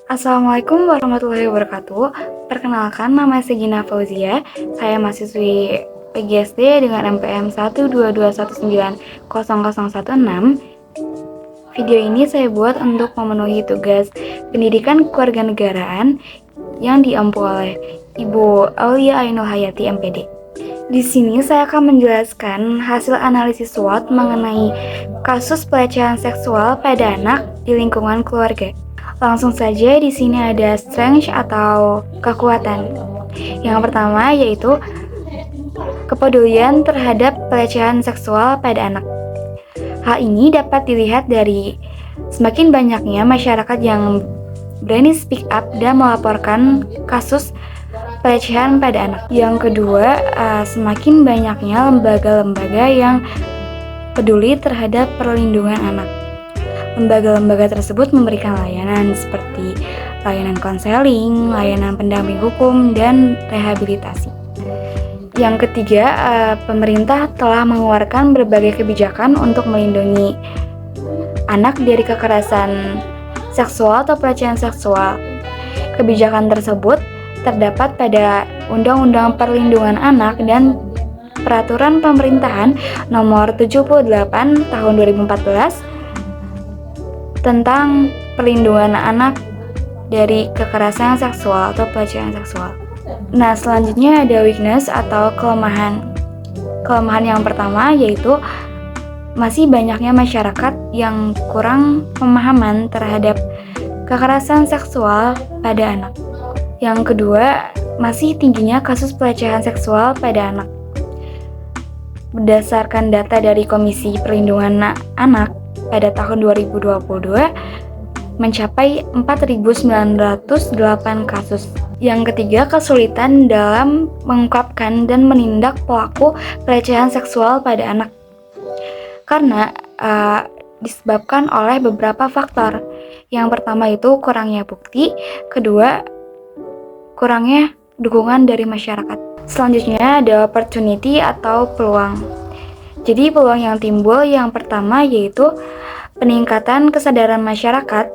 Assalamualaikum warahmatullahi wabarakatuh. Perkenalkan, nama saya Gina Fauzia. Saya mahasiswi PGSD dengan NPM 122190016. Video ini saya buat untuk memenuhi tugas pendidikan kewarganegaraan yang diampu oleh Ibu Aulia Ainul Hayati MPD. Di sini saya akan menjelaskan hasil analisis SWOT mengenai kasus pelecehan seksual pada anak di lingkungan keluarga. Langsung saja, di sini ada strength atau kekuatan. Yang pertama yaitu kepedulian terhadap pelecehan seksual pada anak. Hal ini dapat dilihat dari semakin banyaknya masyarakat yang berani speak up dan melaporkan kasus pelecehan pada anak. Yang kedua, semakin banyaknya lembaga-lembaga yang peduli terhadap perlindungan anak. Lembaga-lembaga tersebut memberikan layanan seperti layanan konseling, layanan pendamping hukum, dan rehabilitasi. Yang ketiga, pemerintah telah mengeluarkan berbagai kebijakan untuk melindungi anak dari kekerasan seksual atau pelecehan seksual. Kebijakan tersebut terdapat pada Undang-Undang Perlindungan Anak dan Peraturan Pemerintahan Nomor 78 Tahun 2014 tentang perlindungan anak dari kekerasan seksual atau pelecehan seksual. Nah, selanjutnya ada weakness atau kelemahan. Kelemahan yang pertama yaitu masih banyaknya masyarakat yang kurang pemahaman terhadap kekerasan seksual pada anak. Yang kedua, masih tingginya kasus pelecehan seksual pada anak. Berdasarkan data dari Komisi Perlindungan Anak pada tahun 2022 mencapai 4.908 kasus. Yang ketiga, kesulitan dalam mengungkapkan dan menindak pelaku pelecehan seksual pada anak. Karena disebabkan oleh beberapa faktor. Yang pertama itu kurangnya bukti, kedua kurangnya dukungan dari masyarakat. Selanjutnya ada opportunity atau peluang. Jadi peluang yang timbul yang pertama yaitu peningkatan kesadaran masyarakat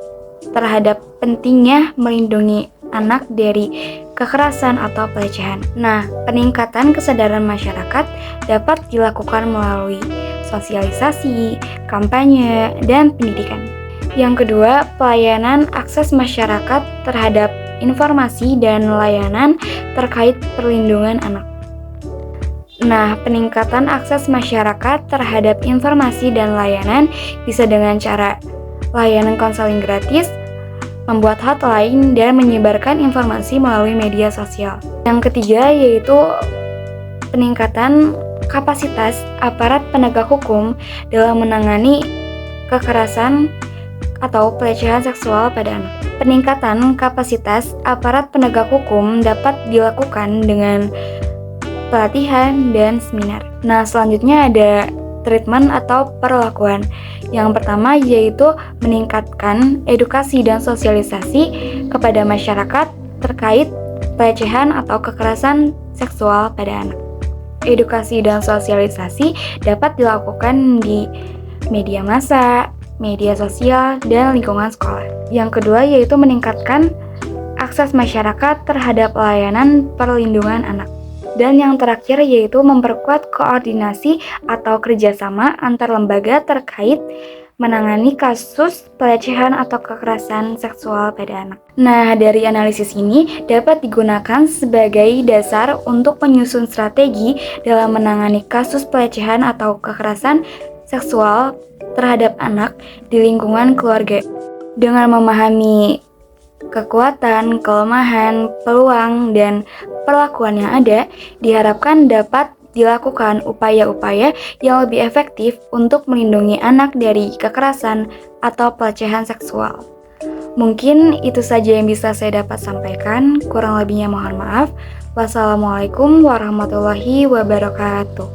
terhadap pentingnya melindungi anak dari kekerasan atau pelecehan. Nah, peningkatan kesadaran masyarakat dapat dilakukan melalui sosialisasi, kampanye, dan pendidikan. Yang kedua, pelayanan akses masyarakat terhadap informasi dan layanan terkait perlindungan anak. Nah, peningkatan akses masyarakat terhadap informasi dan layanan bisa dengan cara layanan konseling gratis, membuat hotline, dan menyebarkan informasi melalui media sosial. Yang ketiga yaitu peningkatan kapasitas aparat penegak hukum dalam menangani kekerasan atau pelecehan seksual pada anak. Peningkatan kapasitas aparat penegak hukum dapat dilakukan dengan pelatihan dan seminar. Nah, selanjutnya ada treatment atau perlakuan. Yang pertama yaitu meningkatkan edukasi dan sosialisasi kepada masyarakat terkait pelecehan atau kekerasan seksual pada anak. Edukasi dan sosialisasi dapat dilakukan di media massa, media sosial, dan lingkungan sekolah. Yang kedua yaitu meningkatkan akses masyarakat terhadap layanan perlindungan anak. Dan yang terakhir yaitu memperkuat koordinasi atau kerjasama antar lembaga terkait menangani kasus pelecehan atau kekerasan seksual pada anak. Nah, dari analisis ini dapat digunakan sebagai dasar untuk menyusun strategi dalam menangani kasus pelecehan atau kekerasan seksual terhadap anak di lingkungan keluarga. Dengan memahami kekuatan, kelemahan, peluang, dan perlakuan yang ada, diharapkan dapat dilakukan upaya-upaya yang lebih efektif untuk melindungi anak dari kekerasan atau pelecehan seksual. Mungkin itu saja yang bisa saya dapat sampaikan, kurang lebihnya mohon maaf. Wassalamualaikum warahmatullahi wabarakatuh.